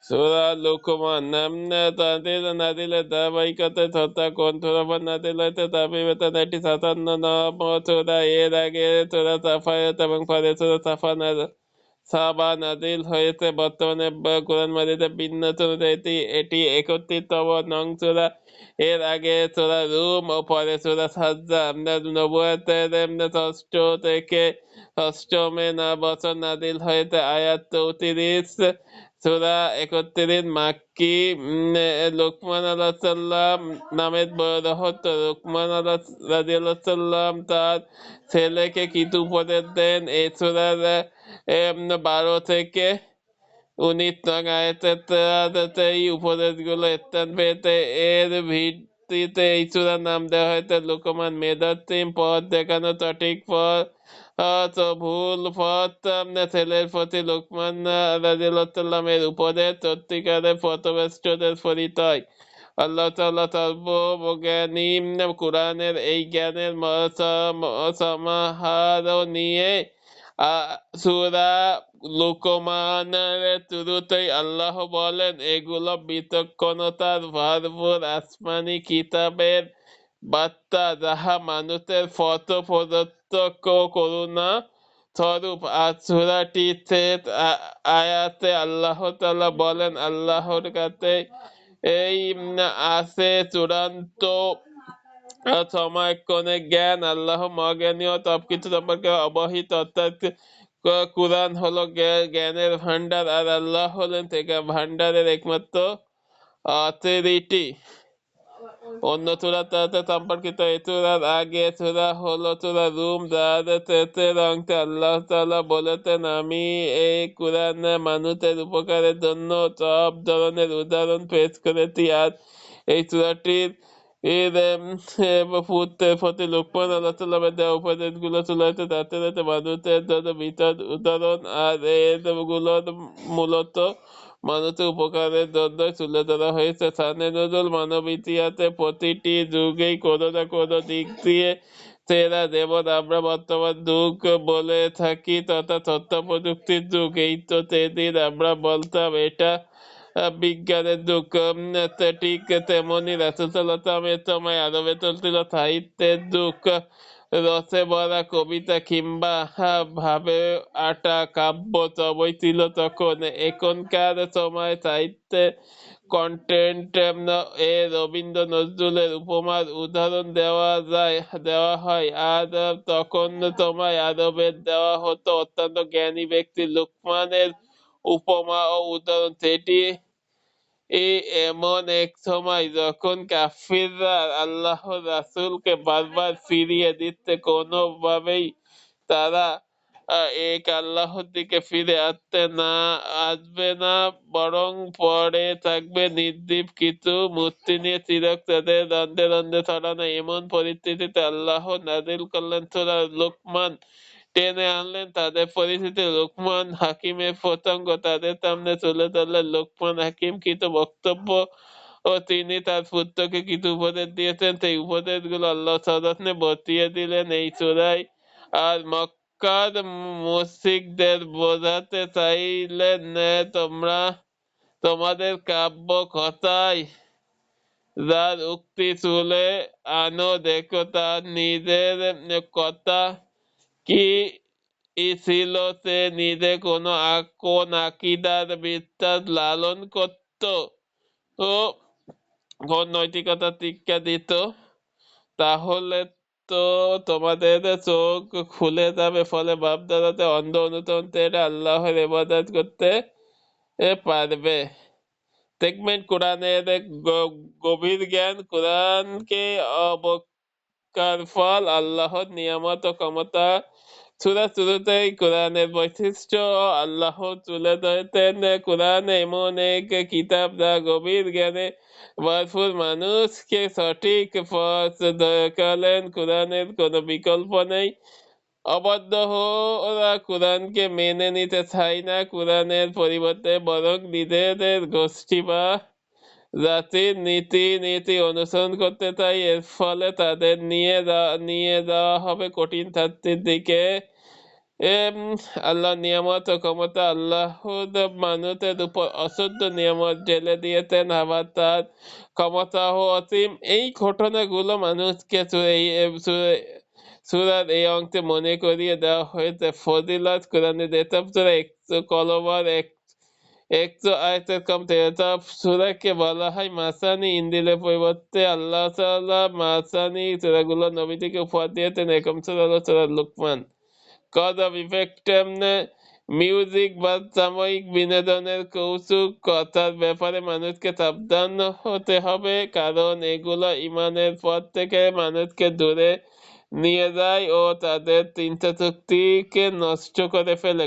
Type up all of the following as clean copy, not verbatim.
সূরা লুকমান তাদের নাযিলের ধারাবাহিকতায় 57 সূরা নাযিল হয়েছে তারপরিবর্তে 57 নম্বর সূরা। এর আগে সূরা সাফাত এবং পরে সূরা সাবা নাযিল হয়েছে। বর্তমানে কোরআন মাজিদে ভিন্ন সূরা এটি 31তম নং সূরা। এর আগে সূরা রুম ও পরে সূরা সাজ্জা নবুয়তের ষষ্ঠ থেকে অষ্টমে বছর নাযিল হয়েছে। আয়াত 34। সূরা 31 মাক্কি। লোকমান আলাইহিস সালাম নামের রহস্য। লোকমান রাদিয়াল্লাহু সাল্লাম তার ছেলেকে কিছু উপদেশ দেন। এই সূরার 12 থেকে 19 নং আয়াতে এই উপদেশগুলো স্থান পেয়েছে। এর ভিত্তিতে এই সূরার নাম দেওয়া হয়েছে লোকমান। মেধাত্রীম পথ দেখানো, সঠিক পথ ভুল পথ ছেলের প্রতি লোকমান রাদিয়াল্লাহু সাল্লামের উপদেশ সত্যিকারের পথভ্রষ্টদের পরিচয়। আল্লাহ তাআলা সর্বজ্ঞানী। কোরআনের এই জ্ঞানের সমাহার নিয়ে সূরা লুকমানের শুরুতেই আল্লাহ বলেন, এগুলো বিচক্ষণতার ভরপুর আসমানি কিতাবের বার্তা, যাহা মানুষের পথ প্রদর্শক ও করুণা স্বরূপ। আর সূরাটির শেষ আয়াতে আল্লাহ তাআলা বলেন, আল্লাহর কাছে এই আছে চূড়ান্ত সময়ক্ষণে জ্ঞান। আল্লাহ মহাজ্ঞানী ও সবকিছু সম্পর্কে অবহিত, অর্থাৎ কুরআন হলো জ্ঞানের ভান্ডার আর আল্লাহ হলেন থেকে ভান্ডারের একমাত্র অথরিটি। অন্য সূরা তাতে সম্পর্কিত এই সূরার আগে সূরা হলো সূরা রুম, যার শেষের অংশে আল্লাহ তাআলা বলেছেন, আমি এই কুরআনে মানুষের উপকারের জন্য সব ধরনের উদাহরণ পেশ করেছি। আর এই সূরাটির পুত্রের প্রতি লোকমান আলাইহিস সালামের দেওয়া উপদেশগুলো চূড়াতে তাতে মানুষের জন্য বিশদ উদাহরণ। আর এগুলোর মূলত মানুষের উপকারের জন্য তুলে ধরা হয়েছে। শানে নজুল মানব ইতিহাসে প্রতিটি যুগেই কোনো না কোনো দিক দিয়ে সেরা। যেমন আমরা বর্তমান যুগ বলে থাকি তথা তথ্য প্রযুক্তির যুগ, এই তো সেদিন আমরা বলতাম এটা বিজ্ঞানের যুগ। ঠিক তেমনি রাসূল সাল্লাল্লাহু আলাইহি ওয়াসাল্লামের সময় আরবে চলছিল সাহিত্যের যুগ। রসে ভরা কবিতা কিংবা ভাবে আটা কাব্য সবই ছিল তখন। এখনকার সময় সাহিত্যে কন্টেন্ট এ রবীন্দ্র নজরুলের উপমার উদাহরণ দেওয়া হয়। আর তখন সময় আরবের দেওয়া হতো অত্যন্ত জ্ঞানী ব্যক্তি লুকমানের উপমা ও উদাহরণ। সেটি এমন এক সময় যখন কাফিররা আল্লাহর রাসূলকে বারবার ফিরিয়ে দিচ্ছে, কোনোভাবেই তারা এক আল্লাহর দিকে ফিরে আসবে না, বরং পড়ে থাকবে নির্জীব কিছু মূর্তি নিয়ে চিরক তাদের দ্বন্দ্বে দ্বন্দ্বে ছড়ানো। এমন পরিস্থিতিতে আল্লাহ নাযিল করলেন সূরা লুকমান, টেনে আনলেন তাদের পরিস্থিতি। লোকমান হাকিমের প্রসঙ্গ তাদের সামনে তুলে ধরলেন। লোকমান হাকিম কিছু বক্তব্য ও তিনি তার পুত্রকে কিছু উপদেশ দিয়েছেন, সেই উপদেশগুলো আল্লাহ সযত্নে বর্তিয়ে দিলেন এই সূরায়। আর মক্কার মুশরিকদের বোঝাতে চাইলেন, তোমরা তোমাদের কাব্য কথায় যার উক্তি তুলে আনো, দেখো তার নিজের কথা কি ছিল। সে নিজে কোন আকীদার বিশ্বাস লালন করত ও কোন নৈতিকতা শিক্ষা দিত, তাহলে তো তোমাদের চোখ খুলে যাবে। ফলে বাপ-দাদাতে অন্ধ অনুসরণ থেকে আল্লাহর ইবাদত করতে পারবে। দেখবেন কোরআনের গভীর জ্ঞান। কোরআনকে অবজ্ঞার ফল আল্লাহর নিয়ামত ও ক্ষমতা। সূরার শুরুতেই কোরআনের বৈশিষ্ট্য আল্লাহ তুলে ধরেছেন। কোরআন এমন এক কিতাব যা গভীর জ্ঞানে ভরপুর, মানুষকে সঠিক পথ দেখালেন। কোরআনের কোনো বিকল্প নেই। অবাধ্য ওরা কোরআনকে মেনে নিতে চায় না, কোরআনের পরিবর্তে বরং নিজেদের গোষ্ঠী বা জাতির নীতি অনুসরণ করতে চায়। এর ফলে তাদের নিয়ে যাওয়া হবে কঠিন শাস্তির দিকে। এম, আল্লাহ নিয়ামত ও ক্ষমতা আল্লাহর মানুষের উপর অশুদ্ধ নিয়ামত জেলে দিয়েছেন, আবার তার ক্ষমতা ও অসীম। এই ঘটনাগুলো মানুষকে সূরার এই অংশে মনে করিয়ে দেওয়া হয়েছে ফজিলত কোরআনের এসব সূরা 100 কলবার 100 আয়াতের কম এসব সূরাকে বলা হয় মাসানি। ইনজিলের পরিবর্তে আল্লাহ তাআলা মাসানি সূরাগুলো নবীজিকে উপহার দিয়েছেন। এরকম সূরা হলো সূরা লুকমান। কজ অফ ইফেক্ট, মিউজিক বা সাময়িক বিনোদনের কৌতুক কথার ব্যাপারে মানুষকে সাবধান হতে হবে, কারণ এগুলো ইমানের পথ থেকে মানুষকে দূরে নিয়ে যায় ও তাদের চিন্তা শক্তিকে নষ্ট করে ফেলে।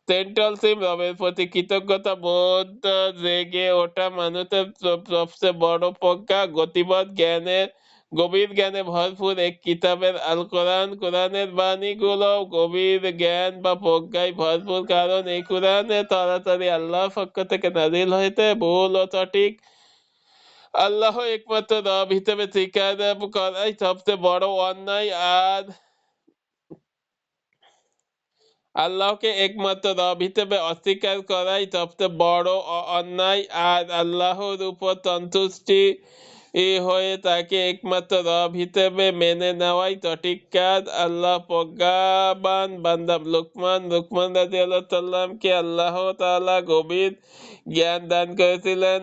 সেন্ট্রাল সিম রবের প্রতি কৃতজ্ঞতা বোধ জেগে ওঠা মানুষের সবচেয়ে বড় প্রজ্ঞা। গতিপথ জ্ঞানের গভীর জ্ঞানে ভরপুর এক কিতাবের আল কোরআন। কোরআনের বাণীগুলো গভীর জ্ঞান বা প্রজ্ঞায় ভরপুর, কারণ এই কোরআনে তাড়াতাড়ি আল্লাহর পক্ষ থেকে নাজিল হয়েছে। ভুল ও সঠিক আল্লাহ একমাত্র রব হিসেবে স্বীকার করাই সবচেয়ে বড় অন্যায়, আর আল্লাহকে একমাত্র রব হিসেবে অস্বীকার করাই সবচেয়ে বড় অন্যায়, আর আল্লাহর উপর সন্তুষ্টি হয়ে তাকে একমাত্র রব হিসেবে মেনে নেওয়াই সঠিক কাজ। আল্লাহ প্রজ্ঞাবান বান্দা লুকমান রাদিয়াল্লাহু সাল্লামকে আল্লাহ তাআলা গভীর জ্ঞান দান করেছিলেন।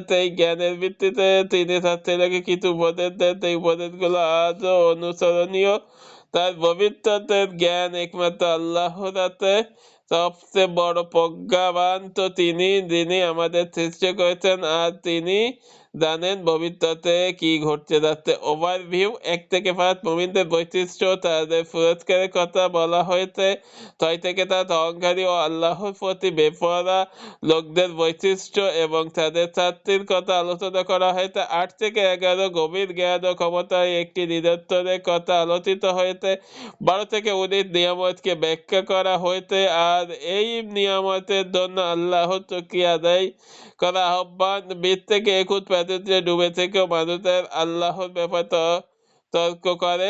সেই জ্ঞানের ভিত্তিতে তিনি তার ছেলেকে কিছু উপদেশ দেন। সেই উপদেশগুলো আজও অনুসরণীয়। তার ভবিষ্যতের জ্ঞান একমাত্র আল্লাহর হাতে। সবচেয়ে বড় প্রজ্ঞাবান তো তিনি, যিনি আমাদের সৃষ্টি করেছেন, আর তিনি জানেন ভবিষ্যতে কি ঘটতে যাচ্ছে। ওভারভিউ 1 থেকে 5 মুমিনদের বৈশিষ্ট্য, তাদের পুরস্কারের কথা বলা হয়েছে। 6 থেকে 7 অহংকারী ও আল্লাহর প্রতি বেপরোয়া লোকদের বৈশিষ্ট্য এবং তাদের শাস্তির কথা আলোচনা করা হয়েছে। 8 থেকে 11 গভীর জ্ঞান ও ক্ষমতার একটি নিদর্শনের কথা আলোচিত হয়েছে। 12 থেকে 19 নিয়ামতকে ব্যাখ্যা করা হয়েছে, আর এই নিয়ামতের জন্য আল্লাহর শুকরিয়া আদায় করা আহ্বান। 20 থেকে 21 প্রাচুর্যে ডুবে থেকেও মানুষের আল্লাহর ব্যাপারে তর্ক করে।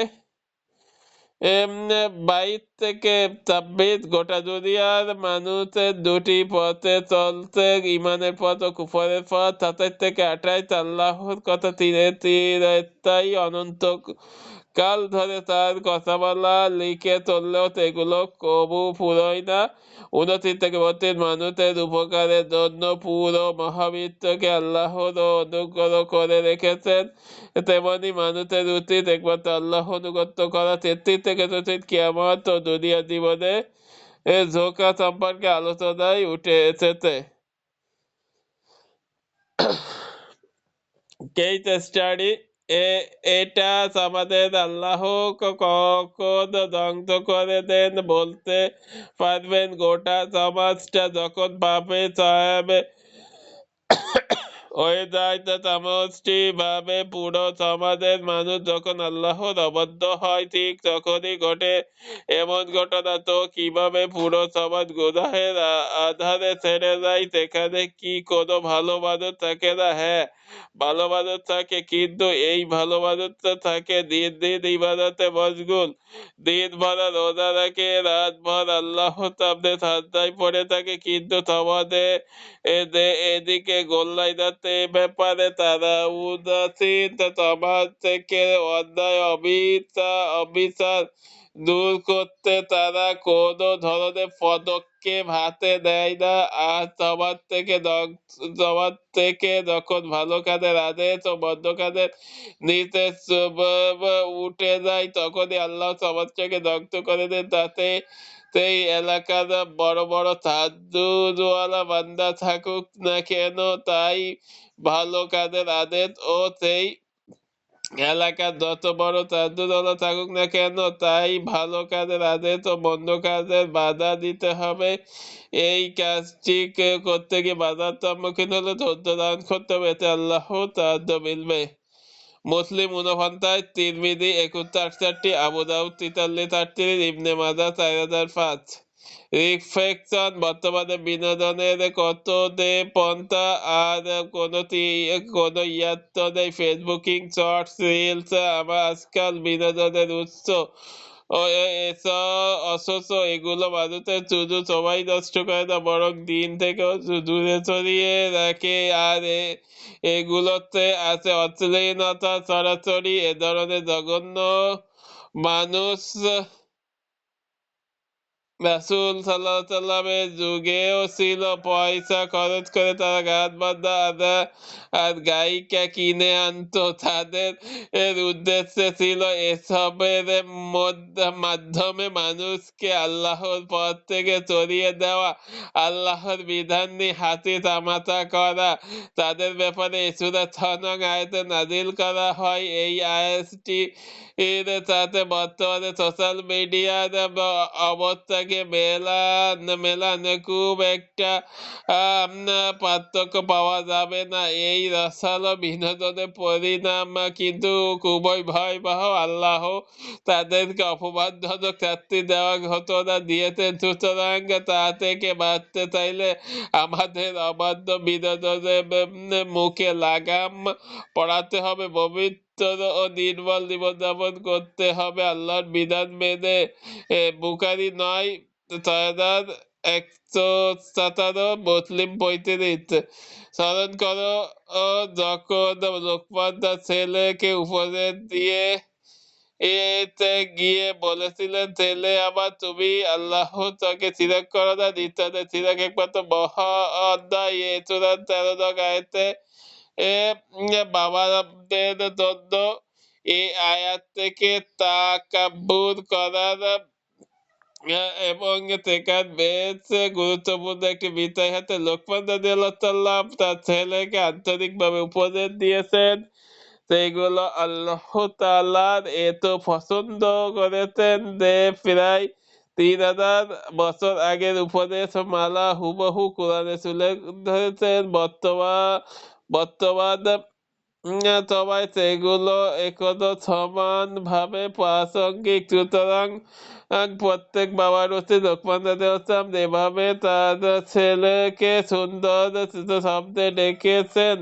22 থেকে 26 গোটা দুনিয়ার মানুষের দুটি পথে চলছে, ইমানের পথ ও কুফরের পথ। 27 থেকে 28 আল্লাহর কথা চিরস্থায়ী, অনন্ত কাল ধরে তার কথা বলা লিখে চললেও সেগুলো কবু ফুরোয় না। 29 থেকে 32 মানুষের উপকারের জন্য পুরো মহাবিশ্বকে আল্লাহর অনুগ্রহ করে রেখেছেন, তেমনি মানুষের উচিত একমাত্র আল্লাহ অনুগত্য করা। 33 থেকে 34 কিয়ামত ও দুনিয়া জীবনে ধোঁকা সম্পর্কে আলোচনায় উঠে এসেছে। কেস স্টাডি, এটা আমাদের আল্লাহ কখন ধ্বংস করে দেন বলতে পারবেন? গোটা সমাজটা যখন পাপে ছায়াবে হয়ে যায়, তা সমষ্টিভাবে পুরো সমাজের মানুষ যখন আল্লাহর অবাধ্য হয়, ঠিক তখনই ঘটে এমন ঘটনা। তো কিভাবে পুরো সমাজ গুনাহের আধারে ছেড়ে যায়? সেখানে কি কোনো ভালো মানুষ থাকে না? হ্যাঁ, ভালো মানুষ থাকে, কিন্তু এই ভালো মানুষটা থাকে দিন দিন ইবাদতে মশগুল, দিন ভর রোজা রাখে, রাত ভর আল্লাহর সামনে সাজদায় পড়ে থাকে, কিন্তু সমাজে এদিকে গোল্লাই যাচ্ছে। এ ব্যাপারে তারা উদাসীন। সমাজ থেকে অন্যায় অবিচার দূর করতে তারা কোনো ধরনের পদক্ষেপ হাতে নেয় না। আর সমাজ থেকে যখন ভালো কাজের আদেশ ও মন্দ কাজের নির্দেশ উঠে যায়, তখনই আল্লাহ সমাজটাকে ধ্বংস করে দেন। তাতে সেই এলাকার বড় বড় সাধুওয়ালা বান্দা থাকুক না কেন, তাই ভালো কাজের আদেশ ও সেই এলাকার যত বড় সাধুওয়ালা থাকুক না কেন, তাই ভালো কাজের আদেশ ও মন্দ কাজের বাধা দিতে হবে। এই কাজটি করতে গিয়ে বাধার সম্মুখীন হলে ধৈর্য ধারণ করতে হবে, এতে আল্লাহ সাহায্য মিলবে। মুসলিম 49, তিরমিজি 7168, আবু দাউদ 4338, ইবনে মাজাহ 4005। রিফ্লেকশন, বর্তমানে বিনোদনের কত পন্থা আর কোনো ইয়াত্ত নেই। ফেসবুকিং, শর্টস, রিলস আমার আজকাল বিনোদনের উৎস। অথচ এগুলো মানুষের শুধু সময় নষ্ট করে না, বরং দিন থেকেও দূরে সরিয়ে রাখে। আর এগুলোতে আছে অশ্লীলতা সরাসরি। এ ধরনের জঘন্য মানুষ রাসূল সাল্লাল্লাহু আলাইহি সাল্লামের যুগেও ছিল। পয়সা খরচ করে তারা গান বাজনা আর গায়িকা কিনে আনতো। তাদের এর উদ্দেশ্য ছিল এসবের মাধ্যমে মানুষকে আল্লাহর পথ থেকে সরিয়ে দেওয়া, আল্লাহর বিধান নিয়ে হাসি তামাশা করা। তাদের ব্যাপারে সূরা 6 নং আয়াতে নাজিল করা হয়। এই আয়াতটি এর সাথে বর্তমানে সোশ্যাল মিডিয়ার অবস্থাকে মেলানে খুব একটা পার্থক্য পাওয়া যাবে না। এই রসালো বিনোদনের পরিণাম কিন্তু খুবই ভয়াবহ। আল্লাহ তাদেরকে অপমানজনক শাস্তি দেওয়ার ঘটনা দিয়েছেন। সুতরাং তা থেকে বাঁচতে চাইলে আমাদের অবাধ্য বিনোদনের মুখে লাগাম পড়াতে হবে, পবিত্র ও নির্মল জীবনযাপন করতে হবে আল্লাহর বিধান মেনে। বুখারী 9:61, মুসলিম 35। স্মরণ করো যখন লোকমান তার ছেলেকে উপদেশ দিয়ে এতে গিয়ে বলেছিলেন, ছেলে আমার, তুমি আল্লাহ তাকে শিরক করো না, নিঃসন্দেহে শিরক একমাত্র মহা অন্যায়। এ সূরা 13 নং আয়াতে বাবাদের জন্য এই আয়াত থেকে তাকাব্বুর করার এবং শেখার বেশ গুরুত্বপূর্ণ একটি বিষয় হাতে লোকমান রাদিয়াল্লাহু তাআলা তার ছেলেকে আন্তরিকভাবে উপদেশ দিয়েছেন। সেইগুলো আল্লাহ তাআলার এত পছন্দ করেছেন যে প্রায় 3000 বছর আগের উপদেশ মালা হুবহু কোরআনে তুলে ধরেছেন। বর্তমান সবাই সেগুলো এখনো সমানভাবে প্রাসঙ্গিক। সুতরাং প্রত্যেক বাবার উচিত লোকমান রাদিয়াল্লাহু যেভাবে তার ছেলেকে সুন্দর শব্দে ডেকেছেন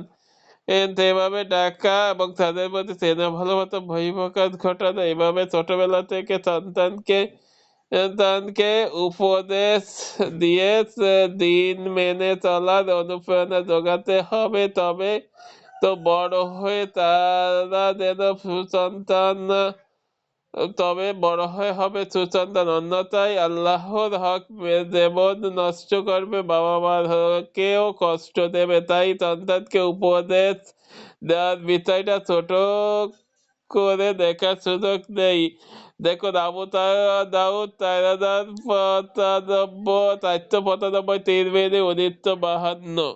সেভাবে ডাকা এবং তাদের প্রতি স্নেহ ভালোবাসা বহিঃপ্রকাশ ঘটানো, এভাবে ছোটবেলা থেকে সন্তানকে উপদেশ দিয়ে দিন মেনে চলার অনুপ্রেরণা যোগাতে হবে। তবে তো বড় হয়ে তারা যেন সুসন্তান হবে সুসন্তান, অন্যথায় আল্লাহর হক যেমন নষ্ট করবে, বাবা মাকেও কষ্ট দেবে। তাই সন্তানকে উপদেশ দেওয়ার বিষয়টা ছোট করে দেখার সুযোগ নেই। দেখুন, আবু দাউদ 4095, 3 মিনিট 1952।